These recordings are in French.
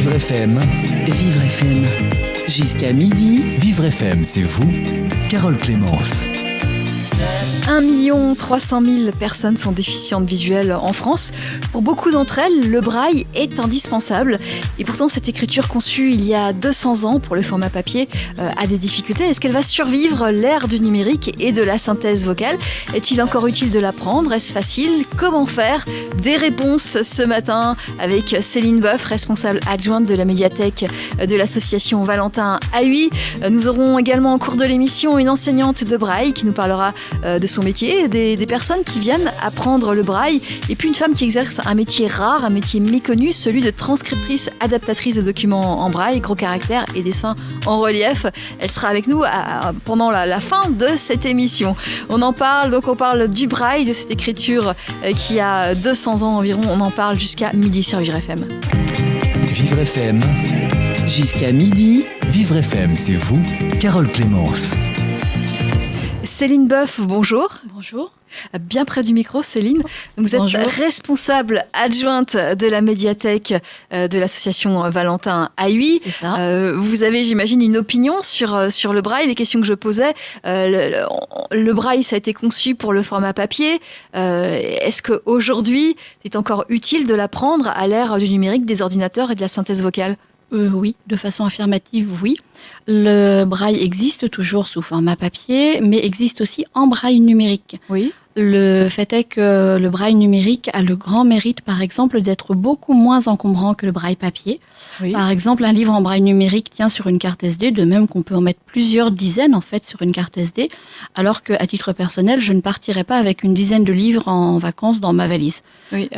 Vivre FM. Vivre FM. Jusqu'à midi. Vivre FM, c'est vous, Carole Clémence. 1 300 000 personnes sont déficientes visuelles en France. Pour beaucoup d'entre elles, le braille est indispensable. Et pourtant, cette écriture conçue il y a 200 ans pour le format papier a des difficultés. Est-ce qu'elle va survivre l'ère du numérique et de la synthèse vocale ? Est-il encore utile de l'apprendre ? Est-ce facile ? Comment faire ? Des réponses ce matin avec Céline Boeuf, responsable adjointe de la médiathèque de l'association Valentin AUI. Nous aurons également en cours de l'émission une enseignante de braille qui nous parlera de son métier, des personnes qui viennent apprendre le braille, et puis une femme qui exerce un métier rare, un métier méconnu, celui de transcriptrice adaptatrice de documents en braille, gros caractères et dessins en relief. Elle sera avec nous pendant la fin de cette émission. On en parle, donc on parle du braille, de cette écriture qui a 200 ans environ. On en parle jusqu'à midi sur Vivre FM. Vivre FM. Jusqu'à midi. Vivre FM, c'est vous, Carole Clémence. Céline Boeuf, bonjour. Bonjour. Bien près du micro, Céline. Vous êtes responsable adjointe de la médiathèque de l'association Valentin AUI. C'est ça. Vous avez, j'imagine, une opinion sur le braille. Les questions que je posais, le braille, ça a été conçu pour le format papier. Est-ce qu'aujourd'hui, c'est encore utile de l'apprendre à l'ère du numérique, des ordinateurs et de la synthèse vocale ? Oui, de façon affirmative, oui. Le braille existe toujours sous format papier, mais existe aussi en braille numérique. Oui. Le fait est que le braille numérique a le grand mérite, par exemple, d'être beaucoup moins encombrant que le braille papier. Oui. Par exemple, un livre en braille numérique tient sur une carte SD, de même qu'on peut en mettre plusieurs dizaines en fait sur une carte SD, alors qu'à titre personnel, je ne partirais pas avec une dizaine de livres en vacances dans ma valise. Oui.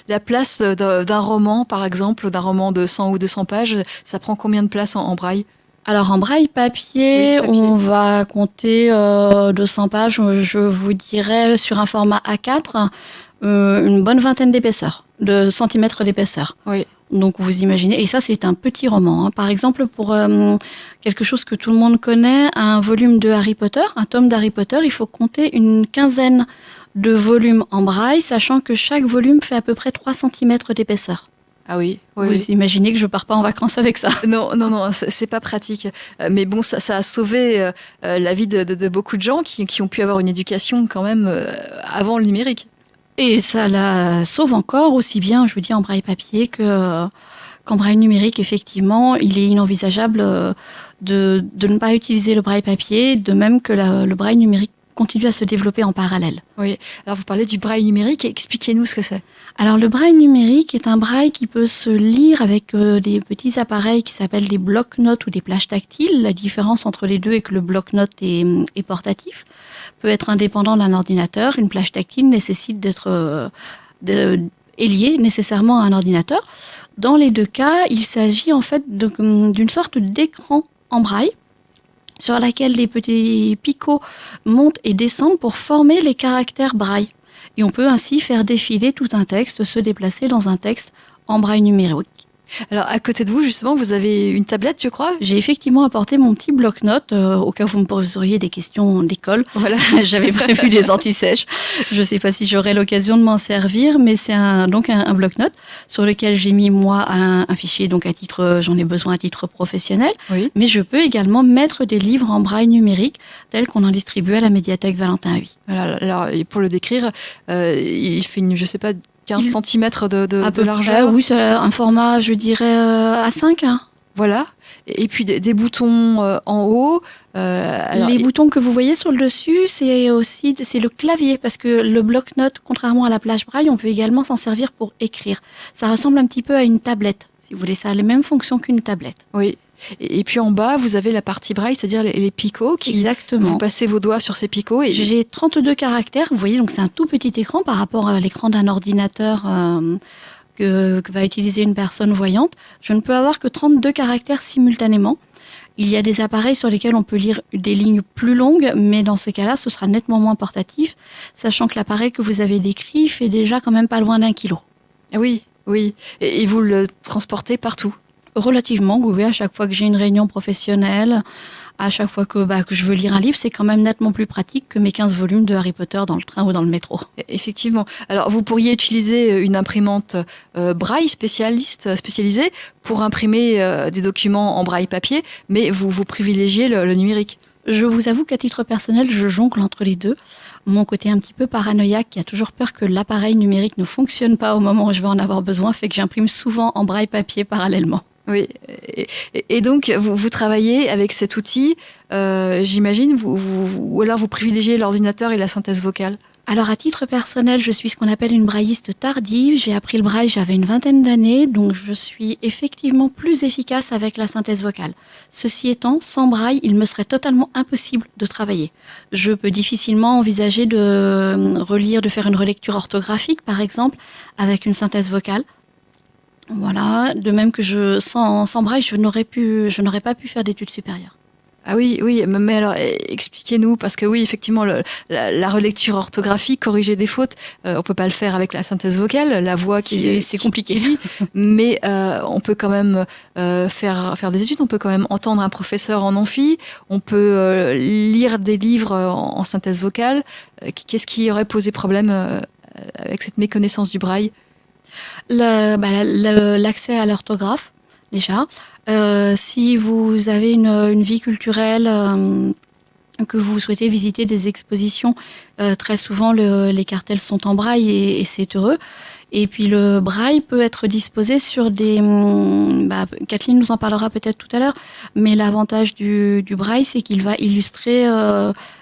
La place d'un roman, par exemple, d'un roman de 100 ou 200 pages, ça prend combien de place en braille ? Alors en braille papier, on va compter 200 pages, je vous dirais sur un format A4, une bonne vingtaine d'épaisseur, de centimètres d'épaisseur. Oui. Donc vous imaginez, et ça c'est un petit roman. Par exemple, pour quelque chose que tout le monde connaît, un volume de Harry Potter, un tome d'Harry Potter, il faut compter une quinzaine de volumes en braille, sachant que chaque volume fait à peu près 3 centimètres d'épaisseur. Ah oui. Vous imaginez que je pars pas en vacances avec ça. Non, c'est pas pratique. Mais bon, ça a sauvé la vie de beaucoup de gens qui ont pu avoir une éducation quand même avant le numérique. Et ça la sauve encore aussi bien, je vous dis, en braille papier qu'en braille numérique. Effectivement, il est inenvisageable de ne pas utiliser le braille papier, de même que le braille numérique continue à se développer en parallèle. Oui. Alors vous parlez du braille numérique, expliquez-nous ce que c'est. Alors le braille numérique est un braille qui peut se lire avec des petits appareils qui s'appellent des bloc-notes ou des plages tactiles. La différence entre les deux est que le bloc-notes est portatif, peut être indépendant d'un ordinateur. Une plage tactile nécessite d'être liée nécessairement à un ordinateur. Dans les deux cas, il s'agit en fait d'une sorte d'écran en braille sur laquelle les petits picots montent et descendent pour former les caractères braille. Et on peut ainsi faire défiler tout un texte, se déplacer dans un texte en braille numérique. Alors, à côté de vous, justement, vous avez une tablette, je crois ? J'ai effectivement apporté mon petit bloc-notes, au cas où vous me poseriez des questions d'école. Voilà. J'avais prévu des anti-sèches. Je ne sais pas si j'aurai l'occasion de m'en servir, mais c'est donc un bloc-notes sur lequel j'ai mis, moi, un fichier, donc j'en ai besoin à titre professionnel. Oui. Mais je peux également mettre des livres en braille numérique, tels qu'on en distribue à la médiathèque Valentin AUI. Voilà, alors, pour le décrire, il fait je sais pas, 15 cm de largeur. Oui, c'est un format, je dirais, A5. Hein. Voilà. Et puis des boutons en haut. Les boutons que vous voyez sur le dessus, c'est le clavier, parce que le bloc-notes, contrairement à la plage braille, on peut également s'en servir pour écrire. Ça ressemble un petit peu à une tablette, si vous voulez. Ça a les mêmes fonctions qu'une tablette. Oui. Et puis en bas, vous avez la partie braille, c'est-à-dire les picots. Exactement. Vous passez vos doigts sur ces picots. Et j'ai 32 caractères. Vous voyez, donc c'est un tout petit écran par rapport à l'écran d'un ordinateur que va utiliser une personne voyante. Je ne peux avoir que 32 caractères simultanément. Il y a des appareils sur lesquels on peut lire des lignes plus longues, mais dans ces cas-là, ce sera nettement moins portatif, sachant que l'appareil que vous avez décrit fait déjà quand même pas loin d'1 kilo. Oui. Et vous le transportez partout ? Relativement, oui, à chaque fois que j'ai une réunion professionnelle, À chaque fois que je veux lire un livre, c'est quand même nettement plus pratique que mes 15 volumes de Harry Potter dans le train ou dans le métro. Effectivement. Alors, vous pourriez utiliser une imprimante braille spécialisée pour imprimer des documents en braille papier, mais vous privilégiez le numérique. Je vous avoue qu'à titre personnel, je jongle entre les deux. Mon côté un petit peu paranoïaque, qui a toujours peur que l'appareil numérique ne fonctionne pas au moment où je vais en avoir besoin, fait que j'imprime souvent en braille papier parallèlement. Oui, et donc vous travaillez avec cet outil, j'imagine, ou alors vous privilégiez l'ordinateur et la synthèse vocale? Alors à titre personnel, je suis ce qu'on appelle une brailliste tardive. J'ai appris le braille, j'avais une 20aine d'années, donc je suis effectivement plus efficace avec la synthèse vocale. Ceci étant, sans braille, il me serait totalement impossible de travailler. Je peux difficilement envisager de faire une relecture orthographique, par exemple, avec une synthèse vocale. Voilà, de même que sans braille, je n'aurais pas pu faire d'études supérieures. Ah oui, mais alors expliquez-nous, parce que oui, effectivement, la relecture orthographique, corriger des fautes, on peut pas le faire avec la synthèse vocale, la voix c'est compliqué. Mais on peut quand même faire des études, on peut quand même entendre un professeur en amphi, on peut lire des livres en synthèse vocale. Qu'est-ce qui aurait posé problème avec cette méconnaissance du braille? L'accès à l'orthographe, déjà. Si vous avez une vie culturelle, que vous souhaitez visiter des expositions, très souvent les cartels sont en braille et c'est heureux. Et puis le braille peut être disposé sur des... Kathleen nous en parlera peut-être tout à l'heure, mais l'avantage du braille, c'est qu'il va illustrer,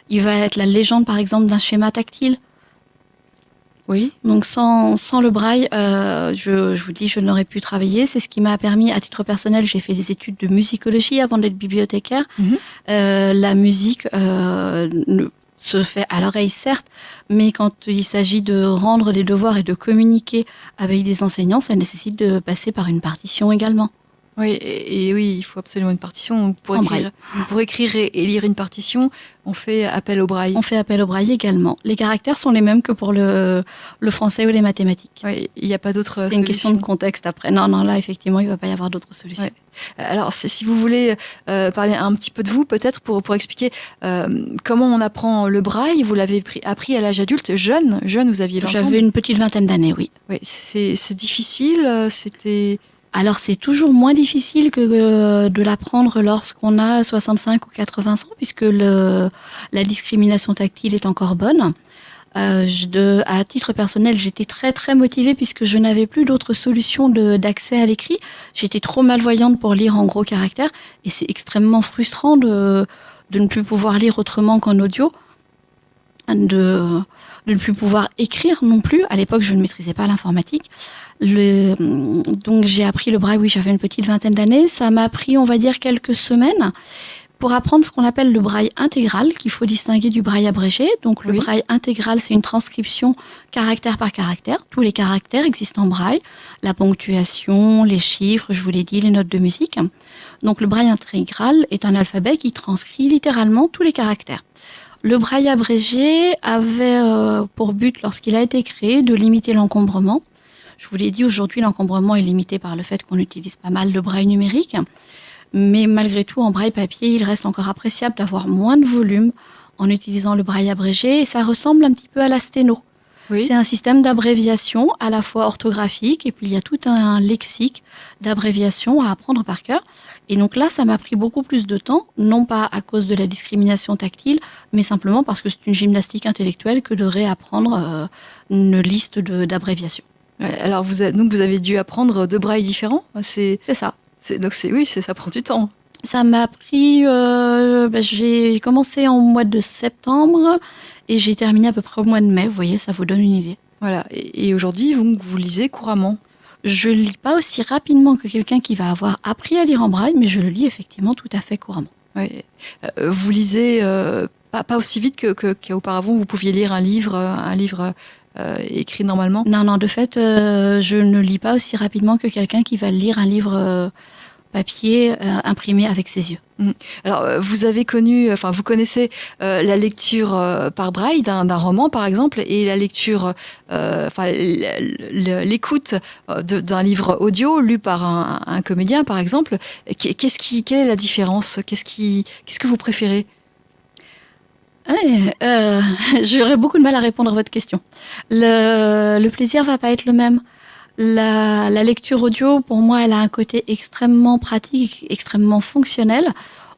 il va être la légende par exemple d'un schéma tactile. Oui. Donc sans le braille, je vous dis, je n'aurais pu travailler. C'est ce qui m'a permis, à titre personnel, j'ai fait des études de musicologie avant d'être bibliothécaire. La musique se fait à l'oreille, certes, mais quand il s'agit de rendre des devoirs et de communiquer avec des enseignants, ça nécessite de passer par une partition également. Oui, et oui, il faut absolument une partition. Pour écrire et lire une partition, on fait appel au braille. On fait appel au braille également. Les caractères sont les mêmes que pour le français ou les mathématiques. Oui, il n'y a pas d'autre solution. C'est une question de contexte après. Non, là, effectivement, il ne va pas y avoir d'autres solutions. Ouais. Alors, si vous voulez parler un petit peu de vous, peut-être, pour expliquer comment on apprend le braille. Vous l'avez appris à l'âge adulte, jeune, vous aviez 20 ans. J'avais une petite vingtaine d'années, oui. Oui, c'est difficile, c'était... Alors, c'est toujours moins difficile que de l'apprendre lorsqu'on a 65 ou 80 ans, puisque la discrimination tactile est encore bonne. À titre personnel, j'étais très très motivée puisque je n'avais plus d'autre solution d'accès à l'écrit. J'étais trop malvoyante pour lire en gros caractères et c'est extrêmement frustrant de ne plus pouvoir lire autrement qu'en audio, de ne plus pouvoir écrire non plus. À l'époque, je ne maîtrisais pas l'informatique. Donc j'ai appris le braille, oui, j'avais une petite vingtaine d'années. Ça m'a pris, on va dire, quelques semaines pour apprendre ce qu'on appelle le braille intégral, qu'il faut distinguer du braille abrégé. Donc le braille intégral, c'est une transcription caractère par caractère. Tous les caractères existent en braille. La ponctuation, les chiffres, je vous l'ai dit, les notes de musique. Donc le braille intégral est un alphabet qui transcrit littéralement tous les caractères. Le braille abrégé avait pour but, lorsqu'il a été créé, de limiter l'encombrement. Je vous l'ai dit, aujourd'hui, l'encombrement est limité par le fait qu'on utilise pas mal le braille numérique. Mais malgré tout, en braille papier, il reste encore appréciable d'avoir moins de volume en utilisant le braille abrégé. Et ça ressemble un petit peu à la sténo. Oui. C'est un système d'abréviation à la fois orthographique et puis il y a tout un lexique d'abréviation à apprendre par cœur. Et donc là, ça m'a pris beaucoup plus de temps, non pas à cause de la discrimination tactile, mais simplement parce que c'est une gymnastique intellectuelle que de réapprendre une liste d'abréviations. Alors vous avez dû apprendre 2 brailles différents. C'est ça. Ça prend du temps. Ça m'a pris. J'ai commencé en mois de septembre et j'ai terminé à peu près au mois de mai. Vous voyez, ça vous donne une idée. Voilà. Et aujourd'hui, vous lisez couramment? Je lis pas aussi rapidement que quelqu'un qui va avoir appris à lire en braille, mais je le lis effectivement tout à fait couramment. Ouais. Vous lisez pas aussi vite qu'auparavant. Vous pouviez lire un livre écrit normalement? Non, de fait, je ne lis pas aussi rapidement que quelqu'un qui va lire un livre papier imprimé avec ses yeux. Alors, vous connaissez la lecture par braille d'un roman, par exemple, et la lecture, l'écoute d'un livre audio lu par un comédien, par exemple. Quelle est la différence ? Qu'est-ce que vous préférez ? J'aurais beaucoup de mal à répondre à votre question. Le plaisir va pas être le même. La lecture audio, pour moi, elle a un côté extrêmement pratique, extrêmement fonctionnel.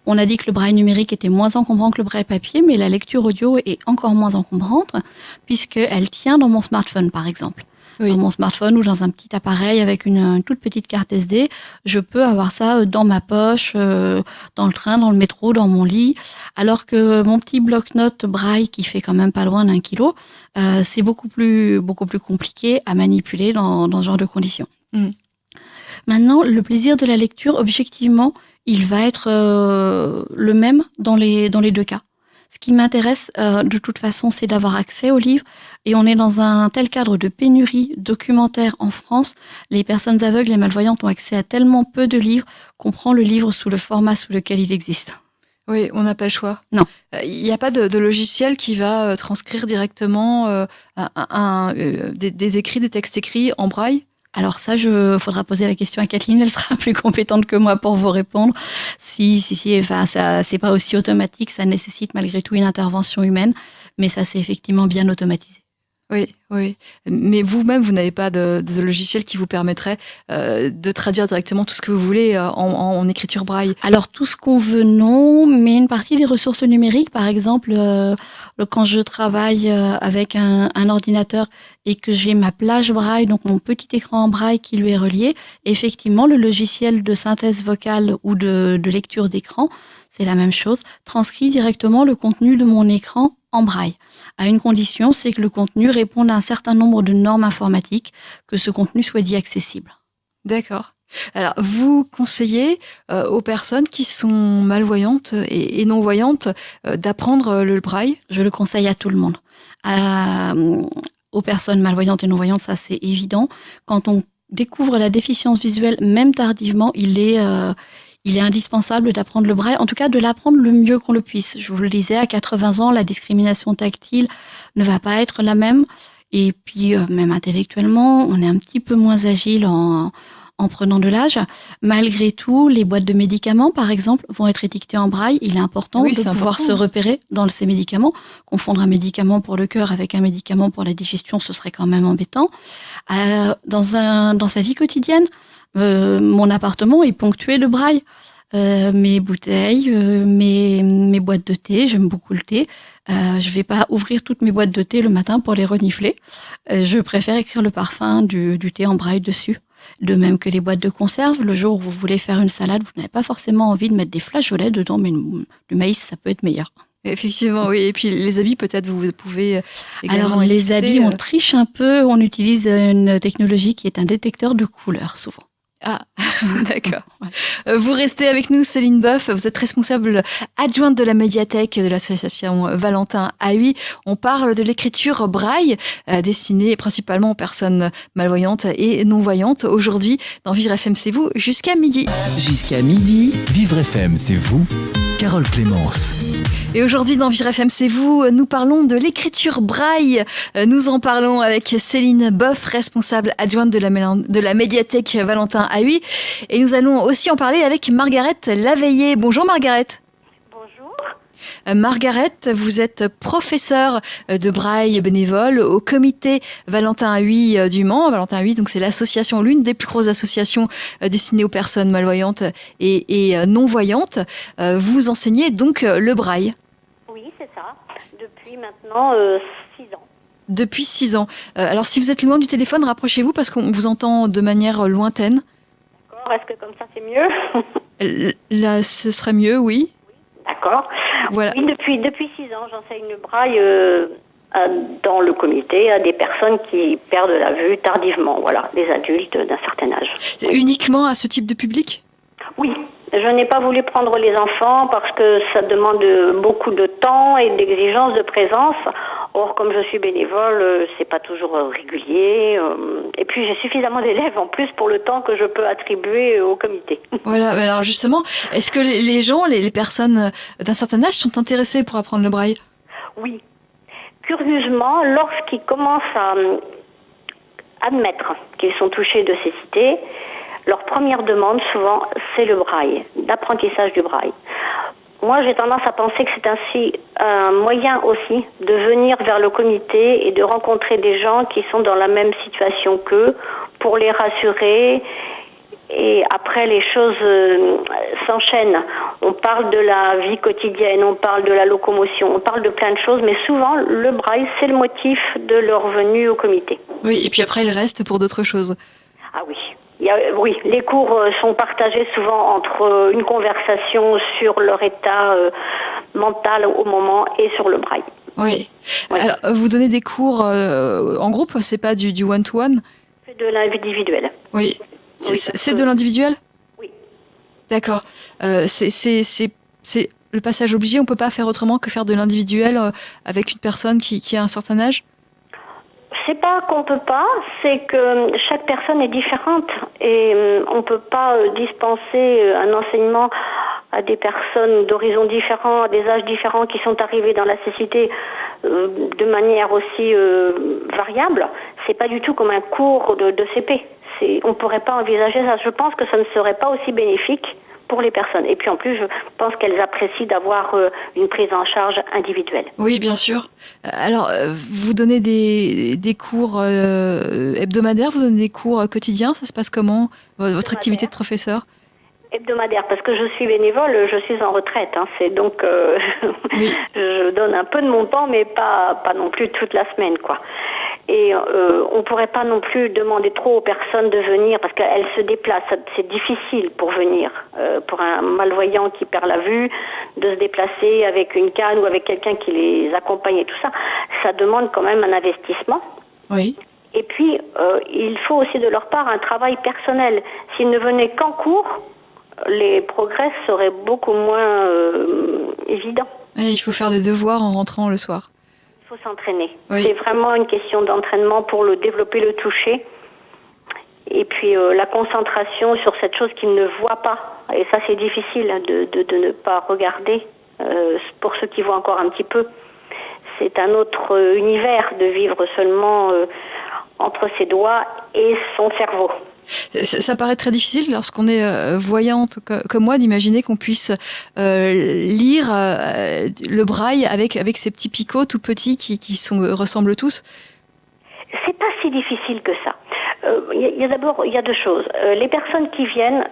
On a dit que le braille numérique était moins encombrant que le braille papier, mais la lecture audio est encore moins encombrante, puisqu'elle tient dans mon smartphone, par exemple. Oui. Dans mon smartphone ou dans un petit appareil avec une toute petite carte SD, je peux avoir ça dans ma poche, dans le train, dans le métro, dans mon lit. Alors que mon petit bloc-notes braille, qui fait quand même pas loin d'1 kilo, c'est beaucoup plus compliqué à manipuler dans ce genre de conditions. Maintenant, le plaisir de la lecture, objectivement, il va être le même dans les deux cas. Ce qui m'intéresse, de toute façon, c'est d'avoir accès aux livres. Et on est dans un tel cadre de pénurie documentaire en France. Les personnes aveugles et malvoyantes ont accès à tellement peu de livres qu'on prend le livre sous le format sous lequel il existe. Oui, on n'a pas le choix. Non. Il n'y a pas de logiciel qui va transcrire directement des écrits, des textes écrits en braille ? Alors ça, faudra poser la question à Kathleen, elle sera plus compétente que moi pour vous répondre. Si, ça, c'est pas aussi automatique, ça nécessite malgré tout une intervention humaine, mais ça, c'est effectivement bien automatisé. Oui. Mais vous-même, vous n'avez pas de logiciel qui vous permettrait de traduire directement tout ce que vous voulez en écriture braille. Alors, tout ce qu'on veut, non, mais une partie des ressources numériques, par exemple, quand je travaille avec un ordinateur et que j'ai ma plage braille, donc mon petit écran en braille qui lui est relié, effectivement, le logiciel de synthèse vocale ou de lecture d'écran, c'est la même chose, transcrit directement le contenu de mon écran en braille. À une condition, c'est que le contenu réponde à un certain nombre de normes informatiques, que ce contenu soit dit accessible. D'accord. Alors, vous conseillez aux personnes qui sont malvoyantes et non-voyantes d'apprendre le braille ? Je le conseille à tout le monde. Aux personnes malvoyantes et non-voyantes, ça c'est évident. Quand on découvre la déficience visuelle, même tardivement, il est indispensable d'apprendre le braille, en tout cas de l'apprendre le mieux qu'on le puisse. Je vous le disais, à 80 ans, la discrimination tactile ne va pas être la même. Et puis, même intellectuellement, on est un petit peu moins agile en prenant de l'âge. Malgré tout, les boîtes de médicaments, par exemple, vont être étiquetées en braille. Il est important de pouvoir se repérer dans ces médicaments. Confondre un médicament pour le cœur avec un médicament pour la digestion, ce serait quand même embêtant. Dans sa vie quotidienne, mon appartement est ponctué de braille. Mes bouteilles, mes boîtes de thé, j'aime beaucoup le thé. Je vais pas ouvrir toutes mes boîtes de thé le matin pour les renifler. Je préfère écrire le parfum du thé en braille dessus. De même que les boîtes de conserve, le jour où vous voulez faire une salade, vous n'avez pas forcément envie de mettre des flageolets dedans, mais du maïs, ça peut être meilleur. Effectivement, oui. Et puis les habits, peut-être, vous pouvez également Alors, les habits, on triche un peu. On utilise une technologie qui est un détecteur de couleurs, souvent. Ah, d'accord. Vous restez avec nous, Céline Boeuf. Vous êtes responsable adjointe de la médiathèque de l'association Valentin Haüy. On parle de l'écriture braille, destinée principalement aux personnes malvoyantes et non-voyantes. Aujourd'hui, dans Vivre FM, c'est vous, jusqu'à midi. Jusqu'à midi, Vivre FM, c'est vous, Carole Clémence. Et aujourd'hui, dans Vivre FM, c'est vous, nous parlons de l'écriture braille. Nous en parlons avec Céline Boeuf, responsable adjointe de la médiathèque Valentin Haüy. Et nous allons aussi en parler avec Margaret Laveillé. Bonjour Margaret. Bonjour. Margaret, vous êtes professeure de braille bénévole au comité Valentin Haüy du Mans. Valentin Haüy, donc c'est l'association, l'une des plus grosses associations destinées aux personnes malvoyantes et non-voyantes. Vous enseignez donc le braille. Oui, c'est ça. Depuis maintenant 6 ans. Depuis 6 ans. Alors si vous êtes loin du téléphone, rapprochez-vous parce qu'on vous entend de manière lointaine. D'accord. Est-ce que comme ça c'est mieux? Là, ce serait mieux, oui. D'accord. Voilà. Oui, depuis 6 ans, j'enseigne le braille dans le comité à des personnes qui perdent la vue tardivement, voilà, des adultes d'un certain âge. C'est uniquement à ce type de public ? Oui. Je n'ai pas voulu prendre les enfants parce que ça demande beaucoup de temps et d'exigence de présence. Or, comme je suis bénévole, c'est pas toujours régulier. Et puis, j'ai suffisamment d'élèves en plus pour le temps que je peux attribuer au comité. Voilà, mais alors justement, est-ce que les gens, les personnes d'un certain âge sont intéressées pour apprendre le braille? Oui. Curieusement, lorsqu'ils commencent à admettre qu'ils sont touchés de cécité, leur première demande, souvent, c'est le braille, l'apprentissage du braille. Moi, j'ai tendance à penser que c'est ainsi un moyen aussi de venir vers le comité et de rencontrer des gens qui sont dans la même situation qu'eux pour les rassurer. Et après, les choses s'enchaînent. On parle de la vie quotidienne, on parle de la locomotion, on parle de plein de choses, mais souvent, le braille, c'est le motif de leur venue au comité. Oui, et puis après, il reste pour d'autres choses. Ah oui. Oui, les cours sont partagés souvent entre une conversation sur leur état mental au moment et sur le braille. Oui. Alors, vous donnez des cours en groupe, c'est pas du one-to-one? C'est de l'individuel. Oui. C'est de l'individuel? Oui. D'accord. C'est le passage obligé, on peut pas faire autrement que faire de l'individuel avec une personne qui a un certain âge? C'est pas qu'on peut pas, c'est que chaque personne est différente et on peut pas dispenser un enseignement à des personnes d'horizons différents, à des âges différents qui sont arrivés dans la cécité de manière aussi variable. C'est pas du tout comme un cours de CP. On pourrait pas envisager ça. Je pense que ça ne serait pas aussi bénéfique pour les personnes. Et puis en plus, je pense qu'elles apprécient d'avoir une prise en charge individuelle. Oui, bien sûr. Alors, vous donnez des cours hebdomadaires, vous donnez des cours quotidiens, ça se passe comment, votre activité de professeur? Hebdomadaire, parce que je suis bénévole, je suis en retraite. C'est donc, oui. Je donne un peu de mon temps, mais pas non plus toute la semaine, quoi. Et on pourrait pas non plus demander trop aux personnes de venir parce qu'elles se déplacent. C'est difficile pour venir, pour un malvoyant qui perd la vue, de se déplacer avec une canne ou avec quelqu'un qui les accompagne et tout ça. Ça demande quand même un investissement. Oui. Et puis, il faut aussi de leur part un travail personnel. S'ils ne venaient qu'en cours, les progrès seraient beaucoup moins évidents. Et il faut faire des devoirs en rentrant le soir. Il faut s'entraîner. Oui. C'est vraiment une question d'entraînement pour développer le toucher. Et puis la concentration sur cette chose qu'ils ne voient pas. Et ça, c'est difficile de ne pas regarder. Pour ceux qui voient encore un petit peu, c'est un autre univers de vivre seulement entre ses doigts et son cerveau. Ça paraît très difficile lorsqu'on est voyante comme moi d'imaginer qu'on puisse lire le braille avec ces petits picots tout petits qui ressemblent tous. C'est pas si difficile que ça. Il y a deux choses. Les personnes qui viennent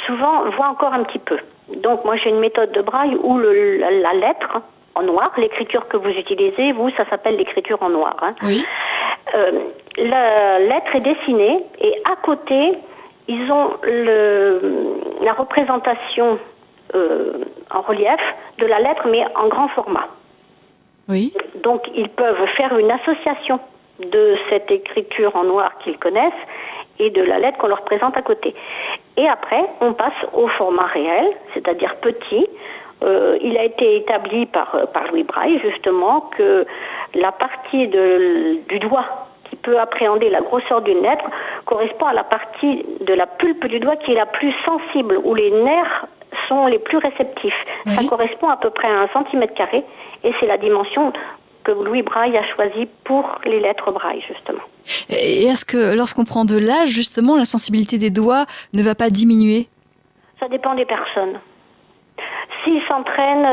souvent voient encore un petit peu. Donc moi j'ai une méthode de braille où la lettre en noir, l'écriture que vous utilisez, vous, ça s'appelle l'écriture en noir. Oui. La lettre est dessinée et à côté, ils ont la représentation en relief de la lettre, mais en grand format. Oui. Donc, ils peuvent faire une association de cette écriture en noir qu'ils connaissent et de la lettre qu'on leur présente à côté. Et après, on passe au format réel, c'est-à-dire petit. Il a été établi par Louis Braille, justement, que la partie du doigt qui peut appréhender la grosseur d'une lettre correspond à la partie de la pulpe du doigt qui est la plus sensible, où les nerfs sont les plus réceptifs. Oui. Ça correspond à peu près à 1 cm², et c'est la dimension que Louis Braille a choisie pour les lettres Braille, justement. Et est-ce que lorsqu'on prend de l'âge, justement, la sensibilité des doigts ne va pas diminuer? Ça dépend des personnes. S'ils s'entraînent,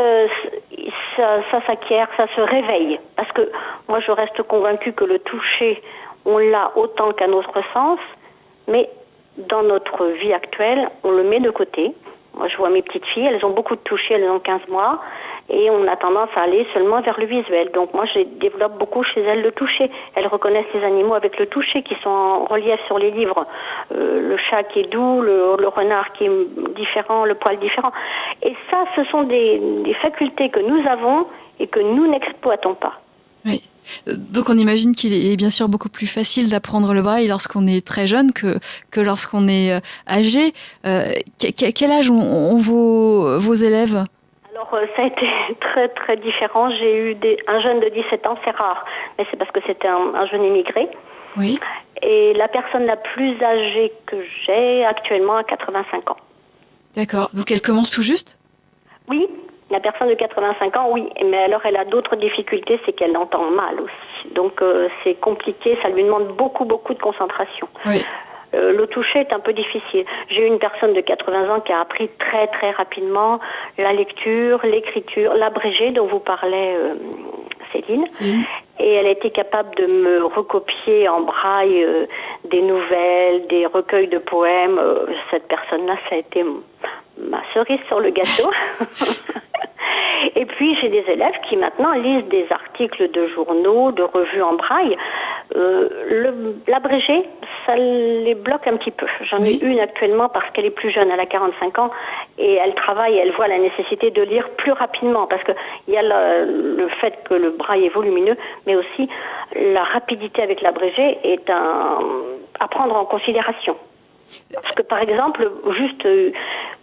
ça s'acquiert, ça se réveille. Parce que moi, je reste convaincue que le toucher, on l'a autant qu'à notre sens, mais dans notre vie actuelle, on le met de côté. Moi, je vois mes petites filles, elles ont beaucoup de toucher, elles ont 15 mois, et on a tendance à aller seulement vers le visuel. Donc moi, je développe beaucoup chez elles le toucher. Elles reconnaissent les animaux avec le toucher qui sont en relief sur les livres. Le chat qui est doux, le renard qui est différent, le poil différent. Et ça, ce sont des facultés que nous avons et que nous n'exploitons pas. Oui. Donc on imagine qu'il est bien sûr beaucoup plus facile d'apprendre le braille lorsqu'on est très jeune que lorsqu'on est âgé. Quel âge ont vos élèves ? Alors ça a été très très différent. J'ai eu un jeune de 17 ans, c'est rare, mais c'est parce que c'était un jeune immigré. Oui. Et la personne la plus âgée que j'ai actuellement a 85 ans. D'accord. Donc elle commence tout juste ? Oui, la personne de 85 ans, oui. Mais alors elle a d'autres difficultés, c'est qu'elle entend mal aussi. Donc c'est compliqué, ça lui demande beaucoup de concentration. Oui. Le toucher est un peu difficile. J'ai eu une personne de 80 ans qui a appris très très rapidement la lecture, l'écriture, l'abrégé dont vous parlez, Céline. Et elle a été capable de me recopier en braille des nouvelles, des recueils de poèmes. Cette personne-là, ça a été ma cerise sur le gâteau. Et puis, j'ai des élèves qui maintenant lisent des articles de journaux, de revues en braille. L'abrégé, ça les bloque un petit peu. J'en ai une actuellement parce qu'elle est plus jeune, elle a 45 ans, et elle travaille, elle voit la nécessité de lire plus rapidement, parce qu'il y a le fait que le braille est volumineux, mais aussi la rapidité avec l'abrégé est à prendre en considération. Parce que par exemple, juste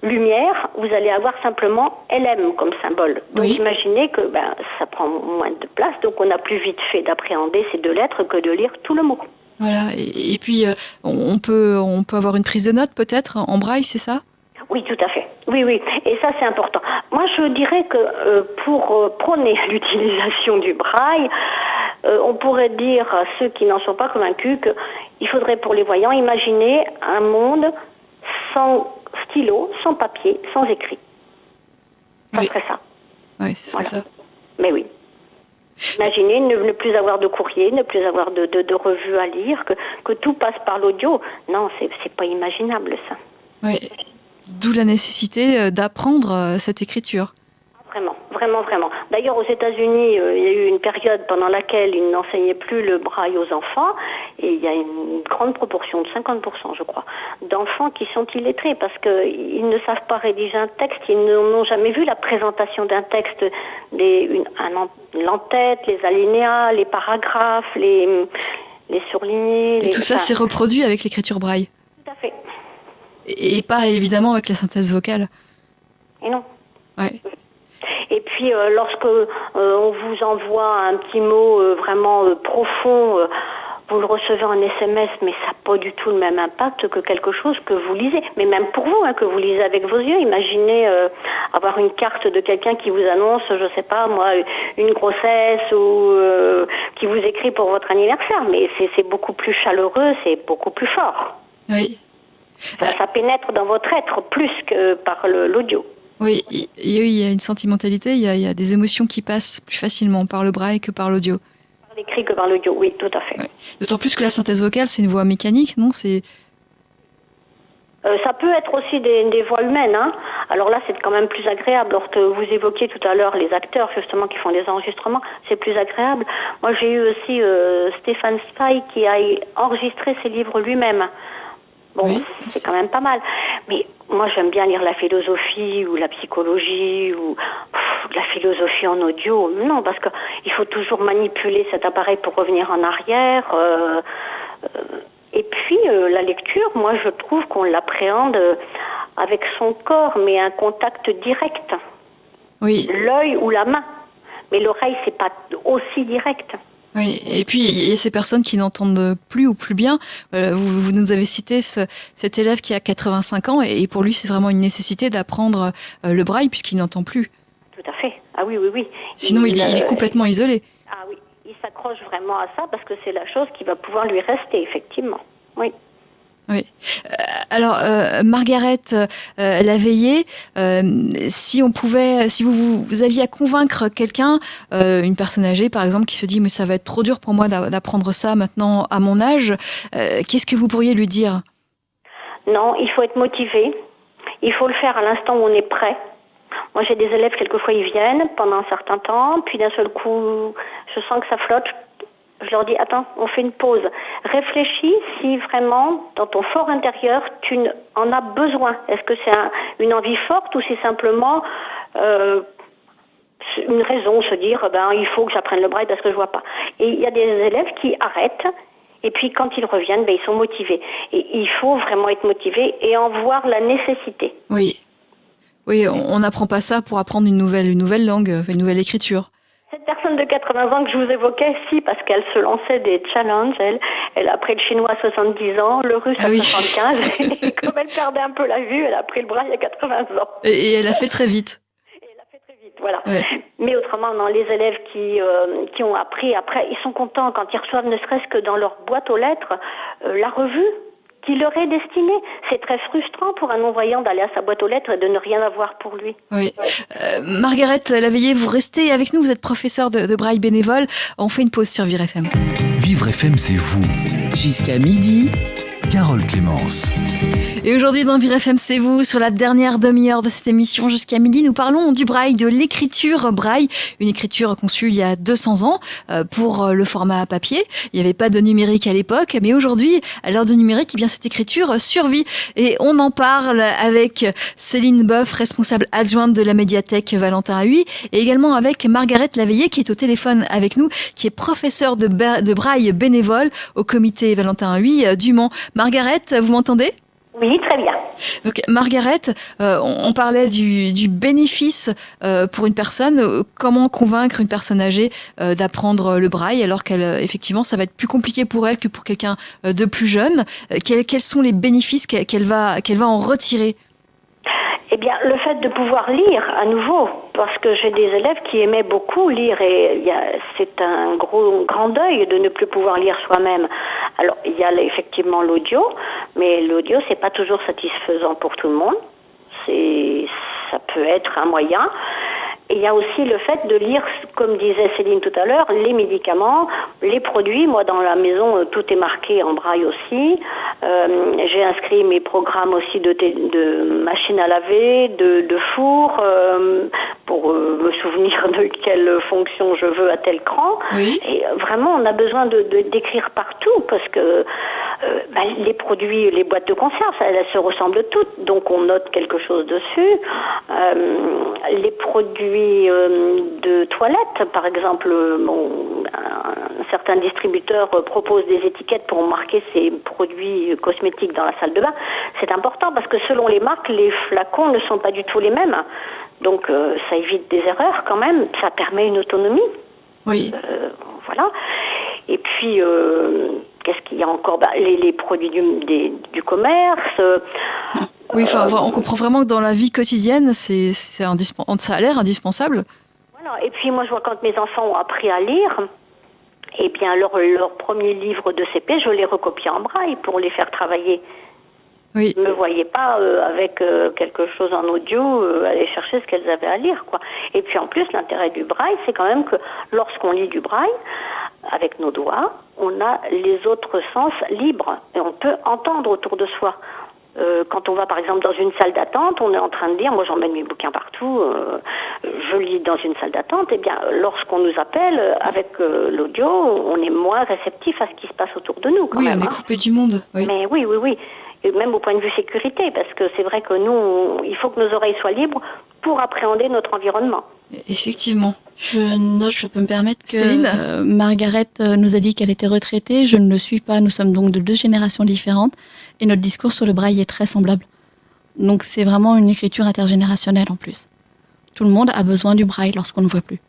lumière, vous allez avoir simplement LM comme symbole. Donc imaginez que ça prend moins de place, donc on a plus vite fait d'appréhender ces deux lettres que de lire tout le mot. Voilà, et puis on peut avoir une prise de notes peut-être en braille, c'est ça ? Oui, tout à fait. Oui, et ça c'est important. Moi je dirais que pour prôner l'utilisation du braille, on pourrait dire à ceux qui n'en sont pas convaincus qu'il faudrait pour les voyants imaginer un monde sans stylo, sans papier, sans écrit. Ça serait ça. Oui, ce serait ça. Mais oui. Imaginez ne plus avoir de courrier, ne plus avoir de revues à lire, que tout passe par l'audio. Non, c'est pas imaginable ça. Oui. D'où la nécessité d'apprendre cette écriture. Vraiment. D'ailleurs, aux États-Unis, il y a eu une période pendant laquelle ils n'enseignaient plus le braille aux enfants, et il y a une grande proportion, de 50%, je crois, d'enfants qui sont illettrés parce qu'ils ne savent pas rédiger un texte, ils n'ont jamais vu la présentation d'un texte, l'entête, les alinéas, les paragraphes, les surlignés. Et tout ça, c'est reproduit avec l'écriture braille. Tout à fait. Et pas évidemment avec la synthèse vocale. Et non. Ouais. Et puis, lorsque on vous envoie un petit mot vraiment profond, vous le recevez en SMS, mais ça n'a pas du tout le même impact que quelque chose que vous lisez. Mais même pour vous, que vous lisez avec vos yeux. Imaginez avoir une carte de quelqu'un qui vous annonce, je ne sais pas moi, une grossesse ou qui vous écrit pour votre anniversaire. Mais c'est beaucoup plus chaleureux, c'est beaucoup plus fort. Oui. Ça pénètre dans votre être plus que par l'audio. Oui, il y a une sentimentalité, il y a des émotions qui passent plus facilement par le braille que par l'audio. Par l'écrit que par l'audio, oui, tout à fait. Ouais. D'autant plus que la synthèse vocale, c'est une voix mécanique, non ? Ça peut être aussi des voix humaines. Alors là, c'est quand même plus agréable. Lorsque vous évoquiez tout à l'heure les acteurs, justement, qui font des enregistrements, c'est plus agréable. Moi, j'ai eu aussi Stéphane Zweig qui a enregistré ses livres lui-même. Bon, oui, c'est quand même pas mal. Mais moi, j'aime bien lire la philosophie ou la psychologie ou la philosophie en audio. Non, parce qu'il faut toujours manipuler cet appareil pour revenir en arrière. Et puis, la lecture, moi, je trouve qu'on l'appréhende avec son corps, mais un contact direct. Oui. L'œil ou la main. Mais l'oreille, c'est pas aussi direct. Oui, et puis il y a ces personnes qui n'entendent plus ou plus bien. Vous nous avez cité cet élève qui a 85 ans et pour lui c'est vraiment une nécessité d'apprendre le braille puisqu'il n'entend plus. Tout à fait. Ah oui. Sinon il est complètement isolé. Ah oui, il s'accroche vraiment à ça parce que c'est la chose qui va pouvoir lui rester, effectivement. Oui. Oui. Alors, Margaret Laveillé, si vous aviez à convaincre quelqu'un, une personne âgée par exemple, qui se dit mais ça va être trop dur pour moi d'apprendre ça maintenant à mon âge, qu'est-ce que vous pourriez lui dire ? Non, il faut être motivé. Il faut le faire à l'instant où on est prêt. Moi, j'ai des élèves, quelquefois ils viennent pendant un certain temps, puis d'un seul coup, je sens que ça flotte. Je leur dis, attends, on fait une pause. Réfléchis si vraiment, dans ton fort intérieur, tu en as besoin. Est-ce que c'est une envie forte ou c'est simplement une raison, se dire, il faut que j'apprenne le braille parce que je vois pas. Et il y a des élèves qui arrêtent, et puis quand ils reviennent, ils sont motivés. Et il faut vraiment être motivé et en voir la nécessité. Oui. Oui, on n'apprend pas ça pour apprendre une nouvelle langue, une nouvelle écriture. Cette personne de 80 ans que je vous évoquais, si, parce qu'elle se lançait des challenges, elle a appris le chinois à 70 ans, le russe à 75, et comme elle perdait un peu la vue, elle a appris le braille à 80 ans. Et elle a fait très vite. Voilà. Ouais. Mais autrement, non, les élèves qui ont appris, après, ils sont contents quand ils reçoivent, ne serait-ce que dans leur boîte aux lettres, la revue qui leur est destinée. C'est très frustrant pour un non-voyant d'aller à sa boîte aux lettres et de ne rien avoir pour lui. Oui. Margaret Laveillé, vous restez avec nous, vous êtes professeure de braille bénévole. On fait une pause sur Vivre FM. Vivre FM, c'est vous. Jusqu'à midi, Carole Clémence. Et aujourd'hui dans Vivre FM, c'est vous, sur la dernière demi-heure de cette émission jusqu'à midi, nous parlons du braille, de l'écriture braille, une écriture conçue il y a 200 ans pour le format papier. Il n'y avait pas de numérique à l'époque, mais aujourd'hui, à l'heure du numérique, eh bien cette écriture survit. Et on en parle avec Céline Boeuf, responsable adjointe de la médiathèque Valentin Huy, et également avec Margaret Laveillé, qui est au téléphone avec nous, qui est professeure de braille bénévole au comité Valentin Huy du Mans. Margaret, vous m'entendez ? Oui, très bien. Donc Margaret, on parlait du bénéfice pour une personne. Comment convaincre une personne âgée d'apprendre le braille alors effectivement, ça va être plus compliqué pour elle que pour quelqu'un de plus jeune. Quels sont les bénéfices qu'elle va en retirer ? Eh bien, le fait de pouvoir lire à nouveau, parce que j'ai des élèves qui aimaient beaucoup lire et c'est un grand deuil de ne plus pouvoir lire soi-même. Alors, il y a effectivement l'audio, mais l'audio, c'est pas toujours satisfaisant pour tout le monde. Ça peut être un moyen. Et il y a aussi le fait de lire, comme disait Céline tout à l'heure, les médicaments, les produits. Moi, dans la maison, tout est marqué en braille aussi. J'ai inscrit mes programmes aussi de machine à laver, de four, pour me souvenir de quelle fonction je veux à tel cran. Oui. Et vraiment, on a besoin d'écrire partout parce que les produits, les boîtes de conserve, elles se ressemblent toutes. Donc, on note quelque chose dessus. Les produits de toilette, par exemple, certains distributeurs proposent des étiquettes pour marquer ces produits cosmétiques dans la salle de bain. C'est important parce que selon les marques, les flacons ne sont pas du tout les mêmes. Donc ça évite des erreurs quand même, ça permet une autonomie. Oui. Voilà. Et puis, qu'est-ce qu'il y a encore ? Les produits du commerce. Oui, on comprend vraiment que dans la vie quotidienne, ça a l'air indispensable. Voilà. Et puis moi, je vois quand mes enfants ont appris à lire, eh bien leur premier livre de CP, je les recopiais en braille pour les faire travailler. Oui. Je ne me voyais pas avec quelque chose en audio aller chercher ce qu'elles avaient à lire, quoi. Et puis en plus, l'intérêt du braille, c'est quand même que lorsqu'on lit du braille, avec nos doigts, on a les autres sens libres et on peut entendre autour de soi. Quand on va par exemple dans une salle d'attente, on est en train de lire, moi j'emmène mes bouquins partout, je lis dans une salle d'attente, et bien lorsqu'on nous appelle avec l'audio, on est moins réceptif à ce qui se passe autour de nous quand même. Oui, on est coupé du monde. Oui. Mais oui. Et même au point de vue sécurité, parce que c'est vrai que nous, il faut que nos oreilles soient libres pour appréhender notre environnement. Effectivement. Je peux me permettre que Céline Margaret nous a dit qu'elle était retraitée. Je ne le suis pas. Nous sommes donc de 2 générations différentes et notre discours sur le braille est très semblable. Donc c'est vraiment une écriture intergénérationnelle en plus. Tout le monde a besoin du braille lorsqu'on ne voit plus.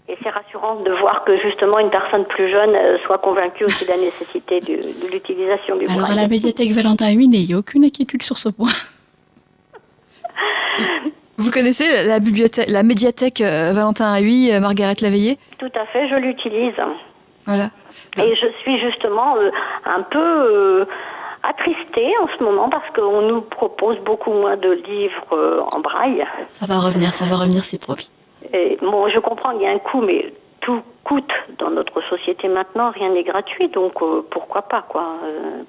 Et c'est rassurant de voir que justement une personne plus jeune soit convaincue aussi de la nécessité de l'utilisation du braille. Alors à la médiathèque Valentin Huy, n'ayez aucune inquiétude sur ce point. Vous connaissez la médiathèque Valentin Huy, Margaret Laveillé ? Tout à fait, je l'utilise. Voilà. Et je suis justement un peu attristée en ce moment parce qu'on nous propose beaucoup moins de livres en braille. Ça va revenir, c'est promis. Et, bon, je comprends qu'il y a un coût, mais tout coûte dans notre société maintenant, rien n'est gratuit, donc pourquoi pas, quoi.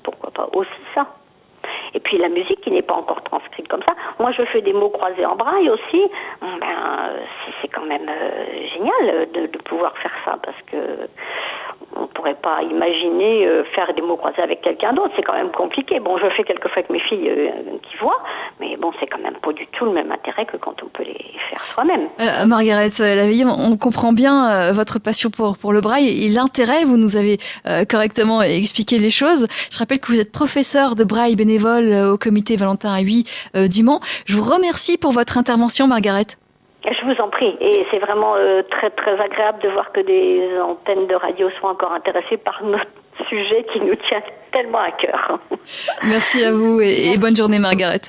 Pourquoi pas aussi ça. Et puis la musique qui n'est pas encore transcrite comme ça. Moi, je fais des mots croisés en braille aussi. C'est quand même génial de pouvoir faire ça parce que on pourrait j'aurais pas imaginé faire des mots croisés avec quelqu'un d'autre. C'est quand même compliqué. Bon, je fais quelquefois avec mes filles qui voient, mais bon, c'est quand même pas du tout le même intérêt que quand on peut les faire soi-même. Margaret Laveillé, on comprend bien votre passion pour le braille et l'intérêt. Vous nous avez correctement expliqué les choses. Je rappelle que vous êtes professeur de braille bénévole au comité Valentin Huy du Mans. Je vous remercie pour votre intervention, Margaret. Je vous en prie. Et c'est vraiment très, très agréable de voir que des antennes de radio sont encore intéressées par notre sujet qui nous tient tellement à cœur. Merci à vous et bonne journée, Margaret.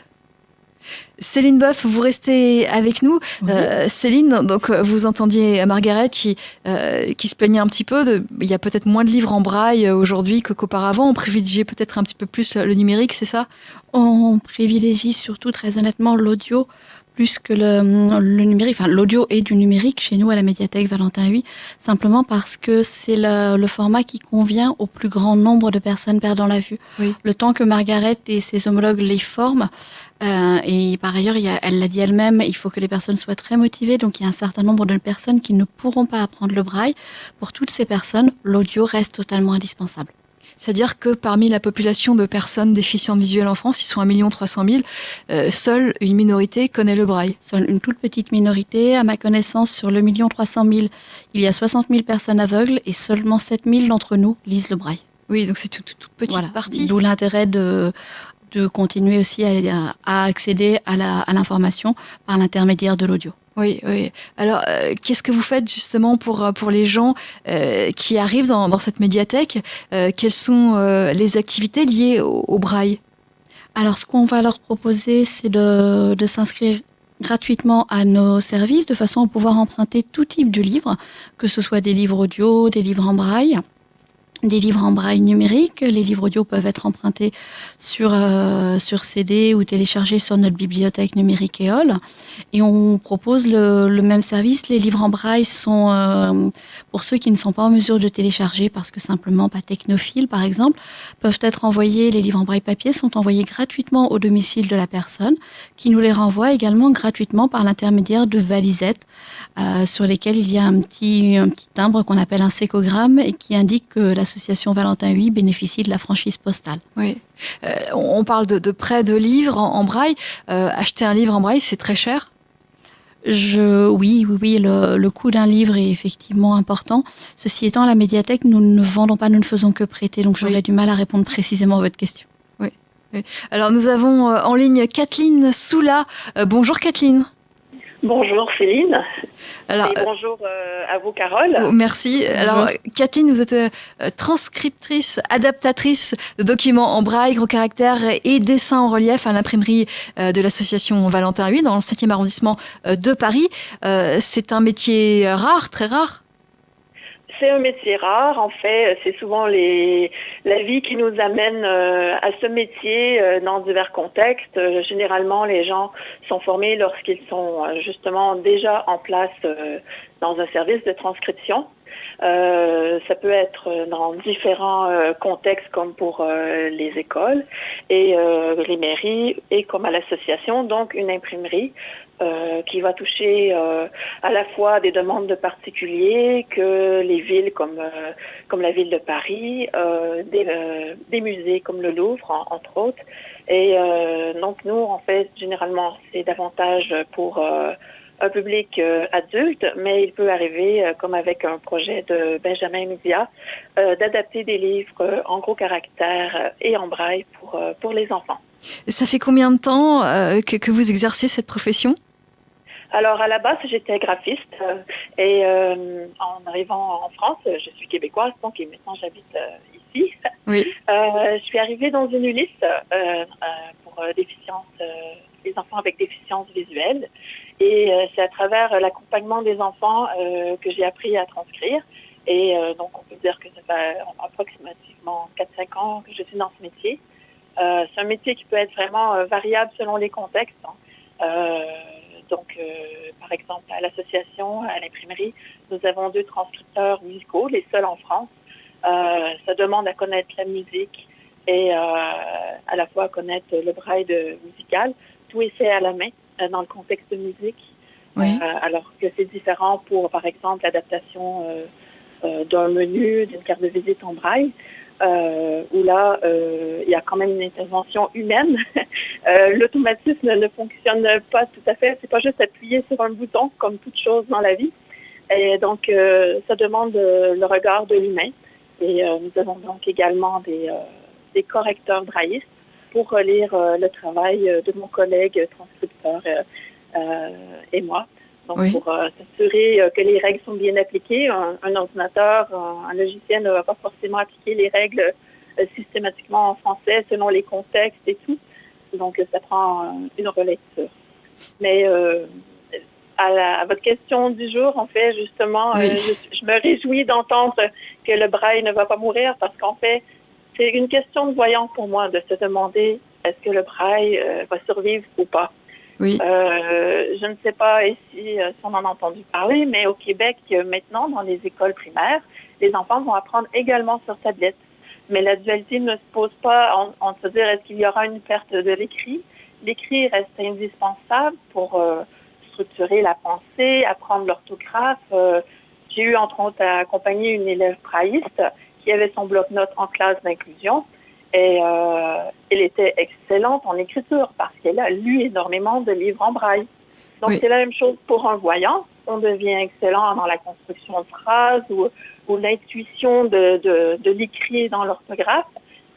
Céline Boeuf, vous restez avec nous. Oui. Céline, donc vous entendiez Margaret qui se plaignait un petit peu. Il y a peut-être moins de livres en braille aujourd'hui qu'auparavant. On privilégie peut-être un petit peu plus le numérique, c'est ça ? On privilégie surtout, très honnêtement, l'audio plus que le numérique. Enfin, l'audio est du numérique chez nous à la médiathèque Valentin Huy, simplement parce que c'est le format qui convient au plus grand nombre de personnes perdant la vue. Oui. Le temps que Margaret et ses homologues les forment, et par ailleurs, elle l'a dit elle-même, il faut que les personnes soient très motivées, donc il y a un certain nombre de personnes qui ne pourront pas apprendre le braille. Pour toutes ces personnes, l'audio reste totalement indispensable. C'est-à-dire que parmi la population de personnes déficientes visuelles en France, ils sont 1 300 000, seule une minorité connaît le braille. Seule une toute petite minorité. À ma connaissance, sur le 1 300 000, il y a 60 000 personnes aveugles et seulement 7 000 d'entre nous lisent le braille. Oui, donc c'est toute petite partie. D'où l'intérêt de continuer aussi à accéder à l'information par l'intermédiaire de l'audio. Oui, oui. Alors, qu'est-ce que vous faites justement pour les gens qui arrivent dans cette médiathèque ? Quelles sont les activités liées au braille ? Alors, ce qu'on va leur proposer, c'est de s'inscrire gratuitement à nos services, de façon à pouvoir emprunter tout type de livres, que ce soit des livres audio, des livres en braille, des livres en braille numérique. Les livres audio peuvent être empruntés sur CD ou téléchargés sur notre bibliothèque numérique EOL. Et on propose le même service. Les livres en braille sont, pour ceux qui ne sont pas en mesure de télécharger, parce que simplement pas technophiles, par exemple, peuvent être envoyés, les livres en braille papier sont envoyés gratuitement au domicile de la personne, qui nous les renvoie également gratuitement par l'intermédiaire de valisettes, sur lesquelles il y a un petit timbre qu'on appelle un sécogramme et qui indique que l'association Valentin Huy bénéficie de la franchise postale. Oui. On parle de prêt de livres en braille. Acheter un livre en braille, c'est très cher ? Oui, le coût d'un livre est effectivement important. Ceci étant, à la médiathèque, nous ne vendons pas, nous ne faisons que prêter, donc j'aurais du mal à répondre précisément à votre question. Oui. Alors nous avons en ligne Kathleen Soula. Bonjour Kathleen. Bonjour Céline. Alors, et bonjour à vous Carole. Merci. Bonjour. Alors Kathleen, vous êtes transcriptrice, adaptatrice de documents en braille, gros caractères et dessins en relief à l'imprimerie de l'association Valentin Huy dans le 7e arrondissement de Paris. C'est un métier rare, très rare. C'est un métier rare, en fait, c'est souvent la vie qui nous amène à ce métier dans divers contextes. Généralement, les gens sont formés lorsqu'ils sont justement déjà en place dans un service de transcription. Ça peut être dans différents contextes comme pour les écoles et les mairies et comme à l'association, donc une imprimerie qui va toucher à la fois des demandes de particuliers que les villes comme la ville de Paris, des musées comme le Louvre entre autres. Et donc nous en fait généralement c'est davantage pour un public adulte, mais il peut arriver, comme avec un projet de Benjamin Média, d'adapter des livres en gros caractères et en braille pour les enfants. Ça fait combien de temps que vous exercez cette profession ? Alors, à la base, j'étais graphiste et en arrivant en France, je suis québécoise, donc maintenant j'habite ici. Oui. Je suis arrivée dans une ULIS pour les enfants avec déficience visuelle. Et c'est à travers l'accompagnement des enfants que j'ai appris à transcrire. Et donc, on peut dire que ça fait approximativement 4-5 ans que je suis dans ce métier. C'est un métier qui peut être vraiment variable selon les contextes. Donc, par exemple, à l'association, à l'imprimerie, nous avons 2 transcripteurs musicaux, les seuls en France. Ça demande à connaître la musique et à la fois à connaître le braille musical. Tout est fait à la main dans le contexte de musique, oui. Alors que c'est différent pour, par exemple, l'adaptation d'un menu, d'une carte de visite en braille, où là, il y a quand même une intervention humaine. L'automatisme ne fonctionne pas tout à fait. C'est pas juste appuyer sur un bouton, comme toute chose dans la vie. Et donc, ça demande le regard de l'humain. Et nous avons donc également des correcteurs braillistes pour relire le travail de mon collègue transcripteur et moi. Donc, pour s'assurer que les règles sont bien appliquées, un ordinateur, un logiciel ne va pas forcément appliquer les règles systématiquement en français selon les contextes et tout. Donc, ça prend une relecture. Mais à votre question du jour, en fait, justement, je me réjouis d'entendre que le braille ne va pas mourir parce qu'en fait, c'est une question de voyant pour moi de se demander est-ce que le braille va survivre ou pas. Oui. Je ne sais pas si on en a entendu parler, mais au Québec, maintenant, dans les écoles primaires, les enfants vont apprendre également sur tablette. Mais la dualité ne se pose pas en se dire est-ce qu'il y aura une perte de l'écrit. L'écrit reste indispensable pour structurer la pensée, apprendre l'orthographe. J'ai eu, entre autres, à accompagner une élève brailliste qui avait son bloc-notes en classe d'inclusion. Et elle était excellente en écriture parce qu'elle a lu énormément de livres en braille. Donc, c'est la même chose pour un voyant. On devient excellent dans la construction de phrases ou l'intuition de l'écrit dans l'orthographe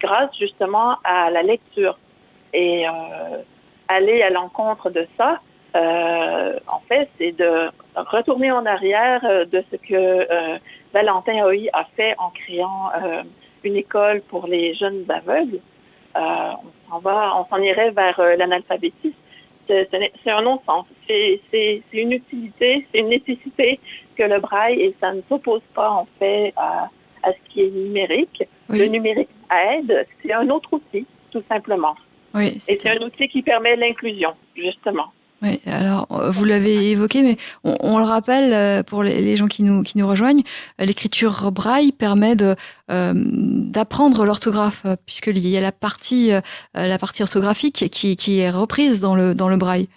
grâce justement à la lecture. Et aller à l'encontre de ça, en fait, c'est de retourner en arrière de ce que Valentin Haüy a fait en créant une école pour les jeunes aveugles. On s'en irait vers l'analphabétisme. C'est un non-sens. C'est une utilité, c'est une nécessité que le braille, et ça ne s'oppose pas en fait à ce qui est numérique. Oui. Le numérique aide, c'est un autre outil, tout simplement. Oui, c'est un outil qui permet l'inclusion, justement. Oui, alors vous l'avez évoqué, mais on le rappelle pour les gens qui nous rejoignent, l'écriture braille permet d'apprendre l'orthographe, puisqu'il y a la partie orthographique qui est reprise dans le braille.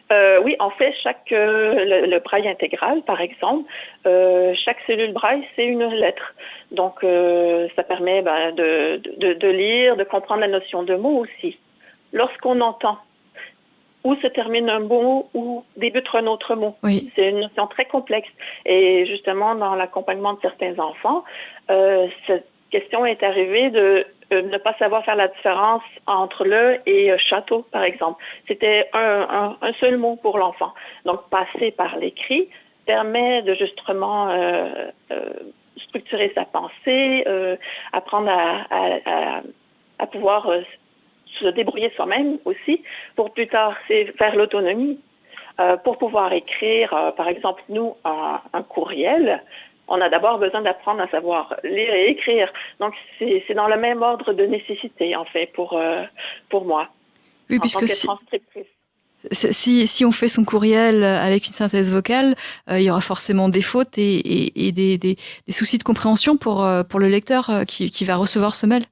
Oui, en fait, le braille intégral, par exemple, chaque cellule braille, c'est une lettre. Donc, ça permet de lire, de comprendre la notion de mot aussi. Lorsqu'on entend où se termine un mot ou débute un autre mot. Oui. C'est une notion très complexe. Et justement, dans l'accompagnement de certains enfants, cette question est arrivée de ne pas savoir faire la différence entre le et château, par exemple. C'était un seul mot pour l'enfant. Donc, passer par l'écrit permet de justement structurer sa pensée, apprendre à pouvoir se débrouiller soi-même aussi, pour plus tard, c'est faire l'autonomie. Pour pouvoir écrire, par exemple, nous, un courriel, on a d'abord besoin d'apprendre à savoir lire et écrire. Donc, c'est dans le même ordre de nécessité, en fait, pour moi. Oui, puisque si on fait son courriel avec une synthèse vocale, il y aura forcément des fautes et des soucis de compréhension pour le lecteur qui va recevoir ce mail.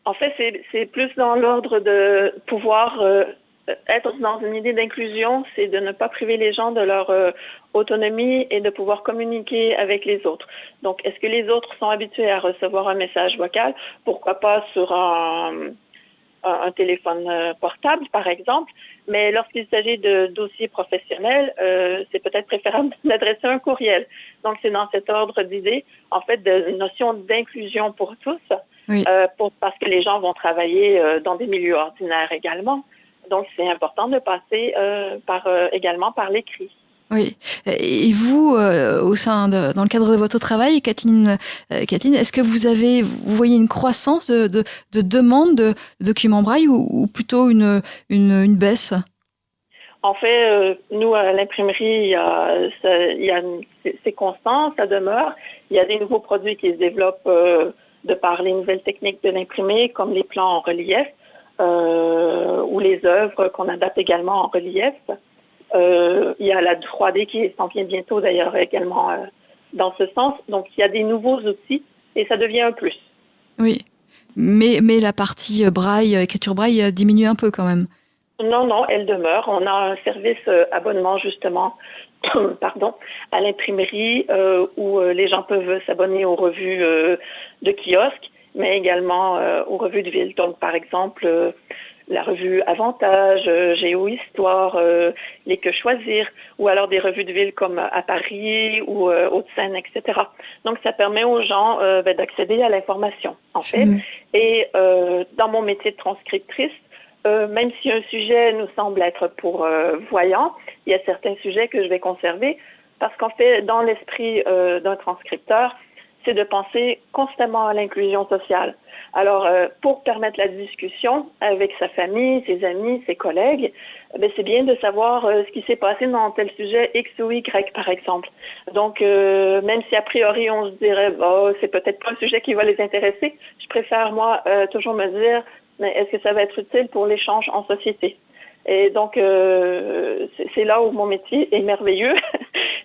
En fait, c'est plus dans l'ordre de pouvoir être dans une idée d'inclusion, c'est de ne pas priver les gens de leur autonomie et de pouvoir communiquer avec les autres. Donc, est-ce que les autres sont habitués à recevoir un message vocal? Pourquoi pas sur un téléphone portable, par exemple? Mais lorsqu'il s'agit de dossiers professionnels, c'est peut-être préférable d'adresser un courriel. Donc, c'est dans cet ordre d'idée, en fait, de notion d'inclusion pour tous. Oui. Parce que les gens vont travailler dans des milieux ordinaires également. Donc, c'est important de passer également par l'écrit. Oui. Et vous, dans le cadre de votre travail, Kathleen, est-ce que vous voyez une croissance de demande de documents braille ou plutôt une baisse? En fait, nous, à l'imprimerie, c'est constant, ça demeure. Il y a des nouveaux produits qui se développent de par les nouvelles techniques de l'imprimé, comme les plans en relief ou les œuvres qu'on adapte également en relief. Il y a la 3D qui s'en vient bientôt d'ailleurs également dans ce sens. Donc, il y a des nouveaux outils et ça devient un plus. Oui, mais la partie braille, écriture braille diminue un peu quand même. Non, elle demeure. On a un service abonnement, justement, pardon, à l'imprimerie où les gens peuvent s'abonner aux revues de kiosque, mais également aux revues de ville. Donc, par exemple, la revue Avantage, Géo-Histoire, Les Que Choisir, ou alors des revues de ville comme à Paris ou Hauts-de-Seine, etc. Donc, ça permet aux gens d'accéder à l'information, en fait. Et dans mon métier de transcriptrice, même si un sujet nous semble être pour voyants, il y a certains sujets que je vais conserver parce qu'en fait, dans l'esprit d'un transcripteur, c'est de penser constamment à l'inclusion sociale. Alors, pour permettre la discussion avec sa famille, ses amis, ses collègues, c'est bien de savoir ce qui s'est passé dans tel sujet X ou Y, par exemple. Donc, même si a priori on se dirait, c'est peut-être pas un sujet qui va les intéresser, je préfère, moi, toujours me dire, mais est-ce que ça va être utile pour l'échange en société? Et donc, c'est là où mon métier est merveilleux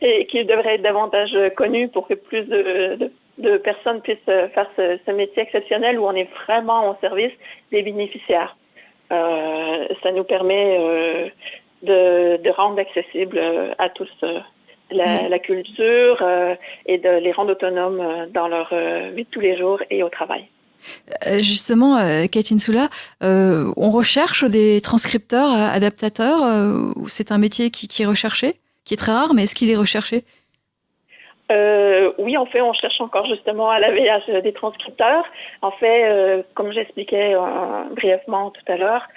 et qu'il devrait être davantage connu pour que plus de personnes puissent faire ce métier exceptionnel où on est vraiment au service des bénéficiaires. Ça nous permet de rendre accessible à tous la culture et de les rendre autonomes dans leur vie de tous les jours et au travail. Justement, Catherine Soula, on recherche des transcripteurs, adaptateurs, ou c'est un métier qui est recherché, qui est très rare, mais est-ce qu'il est recherché? Oui, en fait, on cherche encore justement à l'AVH des transcripteurs. En fait, comme j'expliquais brièvement tout à l'heure,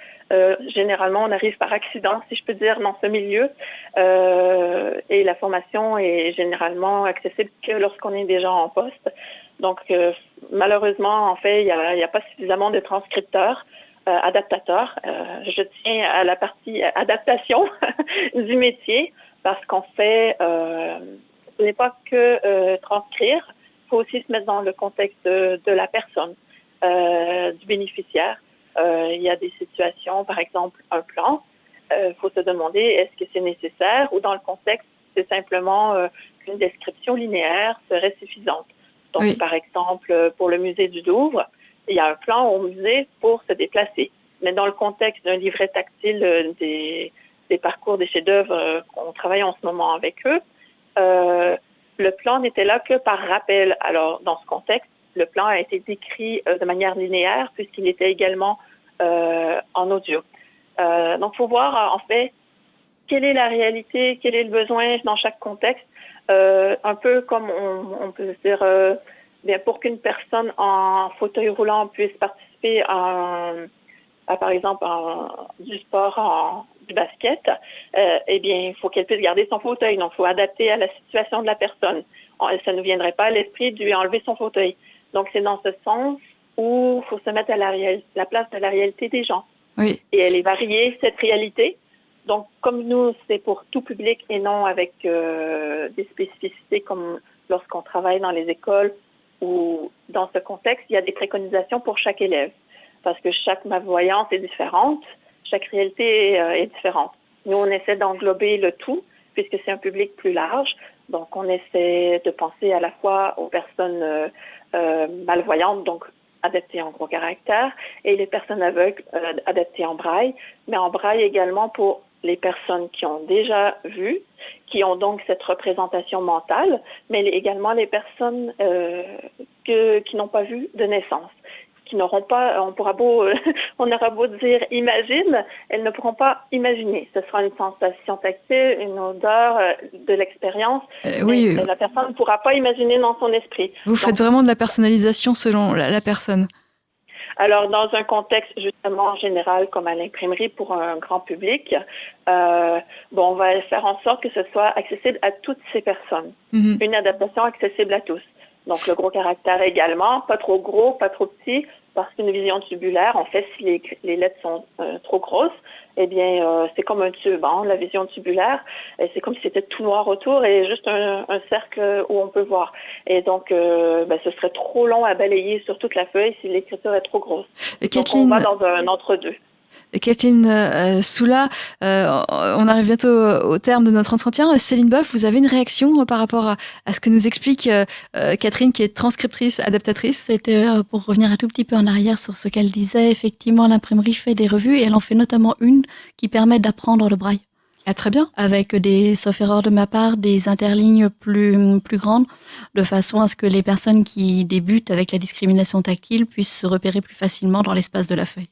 généralement, on arrive par accident, si je peux dire, dans ce milieu. Et la formation est généralement accessible que lorsqu'on est déjà en poste. Donc, malheureusement, en fait, il y a pas suffisamment de transcripteurs, adaptateurs. Je tiens à la partie adaptation du métier parce qu'en fait, ce n'est pas que transcrire, il faut aussi se mettre dans le contexte de la personne, du bénéficiaire. Il y a des situations, par exemple, un plan. Il faut se demander, est-ce que c'est nécessaire ou dans le contexte, c'est simplement qu'une description linéaire serait suffisante. Donc, oui. Par exemple, pour le musée du Louvre, il y a un plan au musée pour se déplacer. Mais dans le contexte d'un livret tactile des parcours des chefs-d'œuvre qu'on travaille en ce moment avec eux, le plan n'était là que par rappel. Alors, dans ce contexte, le plan a été décrit de manière linéaire puisqu'il était également en audio. Donc, il faut voir, en fait, quelle est la réalité, quel est le besoin dans chaque contexte. Un peu comme on peut dire, bien pour qu'une personne en fauteuil roulant puisse participer à par exemple, du sport, du basket, eh bien, il faut qu'elle puisse garder son fauteuil. Donc, il faut adapter à la situation de la personne. Ça ne viendrait pas à l'esprit de lui enlever son fauteuil. Donc, c'est dans ce sens où il faut se mettre à la place de la réalité des gens. Oui. Et elle est variée, cette réalité. Donc, comme nous, c'est pour tout public et non avec des spécificités comme lorsqu'on travaille dans les écoles ou dans ce contexte, il y a des préconisations pour chaque élève. Parce que chaque malvoyance est différente, chaque réalité est différente. Nous, on essaie d'englober le tout, puisque c'est un public plus large. Donc, on essaie de penser à la fois aux personnes malvoyantes, donc adaptées en gros caractère, et les personnes aveugles adaptées en braille, mais en braille également pour les personnes qui ont déjà vu, qui ont donc cette représentation mentale, mais également les personnes qui n'ont pas vu de naissance, qui n'auront pas, on aura beau dire imagine, elles ne pourront pas imaginer. Ce sera une sensation tactile, une odeur, de l'expérience. Oui. La personne ne pourra pas imaginer dans son esprit. Vous faites vraiment de la personnalisation selon la personne. Alors, dans un contexte justement général comme à l'imprimerie pour un grand public, on va faire en sorte que ce soit accessible à toutes ces personnes. Mm-hmm. Une adaptation accessible à tous. Donc, le gros caractère également, pas trop gros, pas trop petit, parce qu'une vision tubulaire, en fait, si les lettres sont trop grosses, eh bien, c'est comme un tube, la vision tubulaire, et c'est comme si c'était tout noir autour et juste un cercle où on peut voir. Et donc, ce serait trop long à balayer sur toute la feuille si l'écriture est trop grosse. Kathleen, donc, on va dans un entre-deux. Kathleen Soula, on arrive bientôt au terme de notre entretien. Céline Boeuf, vous avez une réaction par rapport à ce que nous explique Catherine, qui est transcriptrice, adaptatrice? C'était pour revenir un tout petit peu en arrière sur ce qu'elle disait. Effectivement, l'imprimerie fait des revues et elle en fait notamment une qui permet d'apprendre le braille. Ah, très bien. Avec sauf erreur de ma part, des interlignes plus grandes, de façon à ce que les personnes qui débutent avec la discrimination tactile puissent se repérer plus facilement dans l'espace de la feuille.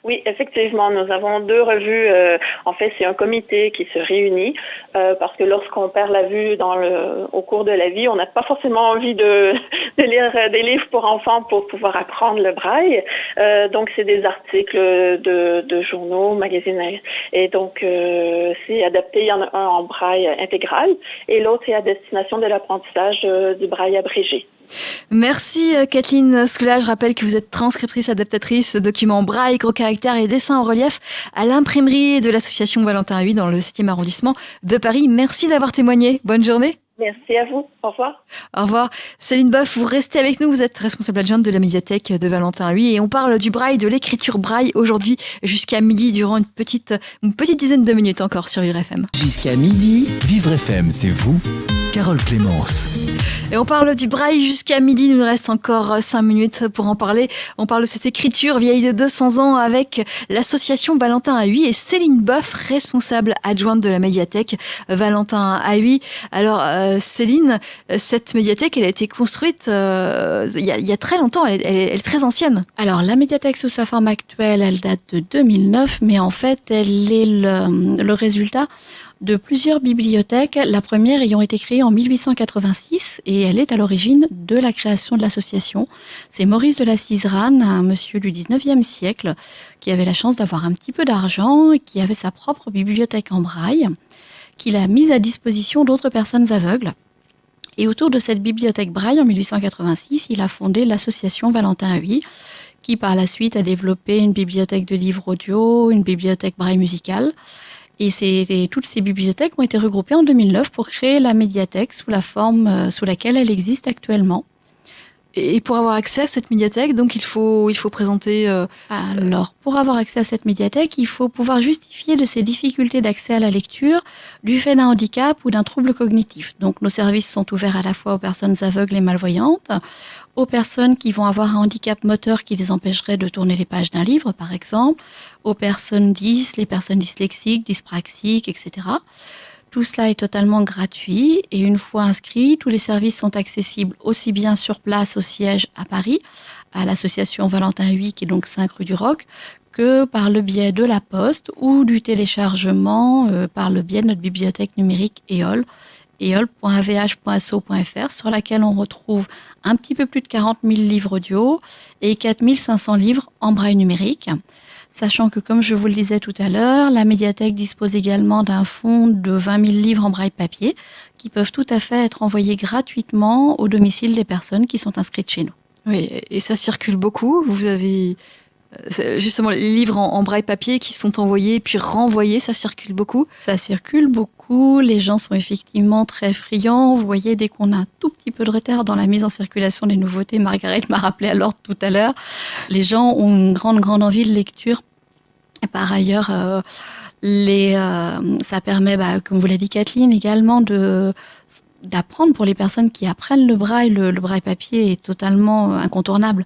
Oui, effectivement, nous avons 2 revues. En fait, c'est un comité qui se réunit parce que lorsqu'on perd la vue au cours de la vie, on n'a pas forcément envie de lire des livres pour enfants pour pouvoir apprendre le braille. Donc, c'est des articles de journaux, magazines, et donc c'est adapté. Il y en a un en braille intégral et l'autre est à destination de l'apprentissage du braille abrégé. Merci Kathleen Soula. Je rappelle que vous êtes transcriptrice, adaptatrice, documents braille, gros caractères et dessins en relief à l'imprimerie de l'association Valentin Huy dans le 7e arrondissement de Paris. Merci d'avoir témoigné. Bonne journée. Merci à vous. Au revoir. Au revoir. Céline Boeuf, vous restez avec nous. Vous êtes responsable adjointe de la médiathèque de Valentin Huy et on parle du braille, de l'écriture braille aujourd'hui jusqu'à midi durant une petite dizaine de minutes encore sur Vivre FM. Jusqu'à midi, Vivre FM, c'est vous, Carole Clémence. Et on parle du braille jusqu'à midi. Il nous reste encore 5 minutes pour en parler. On parle de cette écriture vieille de 200 ans avec l'association Valentin Huy et Céline Boeuf, responsable adjointe de la médiathèque Valentin Huy. Alors, Céline, cette médiathèque, elle a été construite il y a très longtemps. Elle est très ancienne. Alors, la médiathèque sous sa forme actuelle, elle date de 2009, mais en fait, elle est le résultat de plusieurs bibliothèques, la première ayant été créée en 1886 et elle est à l'origine de la création de l'association. C'est Maurice de la Siserane, un monsieur du 19e siècle, qui avait la chance d'avoir un petit peu d'argent et qui avait sa propre bibliothèque en braille, qu'il a mise à disposition d'autres personnes aveugles. Et autour de cette bibliothèque braille, en 1886, il a fondé l'association Valentin Huy, qui par la suite a développé une bibliothèque de livres audio, une bibliothèque braille musicale. Et toutes ces bibliothèques ont été regroupées en 2009 pour créer la médiathèque sous la forme sous laquelle elle existe actuellement. Et pour avoir accès à cette médiathèque, donc il faut présenter... Alors, pour avoir accès à cette médiathèque, il faut pouvoir justifier de ses difficultés d'accès à la lecture du fait d'un handicap ou d'un trouble cognitif. Donc, nos services sont ouverts à la fois aux personnes aveugles et malvoyantes, aux personnes qui vont avoir un handicap moteur qui les empêcherait de tourner les pages d'un livre, par exemple, aux personnes les personnes dyslexiques, dyspraxiques, etc. Tout cela est totalement gratuit et une fois inscrits, tous les services sont accessibles aussi bien sur place au siège à Paris, à l'association Valentin Huy qui est donc 5 rue du Roc, que par le biais de la poste ou du téléchargement par le biais de notre bibliothèque numérique EOL, eol.avh.so.fr, sur laquelle on retrouve un petit peu plus de 40 000 livres audio et 4 500 livres en braille numérique. Sachant que, comme je vous le disais tout à l'heure, la médiathèque dispose également d'un fonds de 20 000 livres en braille papier qui peuvent tout à fait être envoyés gratuitement au domicile des personnes qui sont inscrites chez nous. Oui, et ça circule beaucoup. Vous avez justement les livres en braille papier qui sont envoyés puis renvoyés, ça circule beaucoup. Ça circule beaucoup, les gens sont effectivement très friands. Vous voyez, dès qu'on a un tout petit peu de retard dans la mise en circulation des nouveautés, Margaret m'a rappelé à l'ordre tout à l'heure, les gens ont une grande envie de lecture. Et par ailleurs, ça permet, comme vous l'a dit Kathleen, également d'apprendre pour les personnes qui apprennent le braille. Le braille papier est totalement incontournable.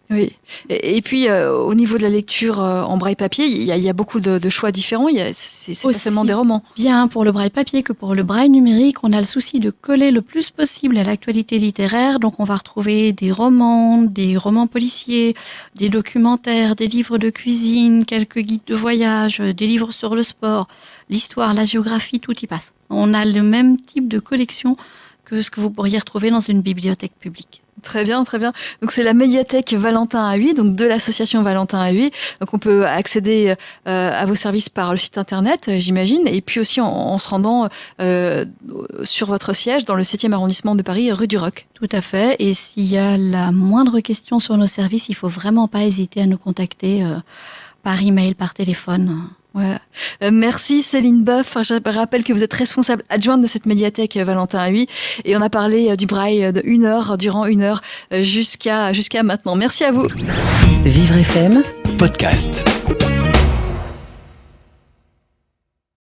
Oui. Et puis, au niveau de la lecture en braille papier, il y a beaucoup de choix différents. C'est pas seulement des romans. Bien pour le braille papier que pour le braille numérique, on a le souci de coller le plus possible à l'actualité littéraire. Donc, on va retrouver des romans policiers, des documentaires, des livres de cuisine, quelques guides de voyage, des livres sur le sport, l'histoire, la géographie, tout y passe. On a le même type de collection que ce que vous pourriez retrouver dans une bibliothèque publique. Très bien, très bien. Donc c'est la médiathèque Valentin Huy, donc de l'association Valentin Huy. Donc on peut accéder à vos services par le site internet, j'imagine, et puis aussi en se rendant sur votre siège dans le 7e arrondissement de Paris, rue du Roc. Tout à fait. Et s'il y a la moindre question sur nos services, il faut vraiment pas hésiter à nous contacter par email, par téléphone. Voilà. Merci Céline Boeuf. Je rappelle que vous êtes responsable adjointe de cette médiathèque Valentin Huy et on a parlé du braille durant 1 heure jusqu'à maintenant. Merci à vous. Vivre FM podcast.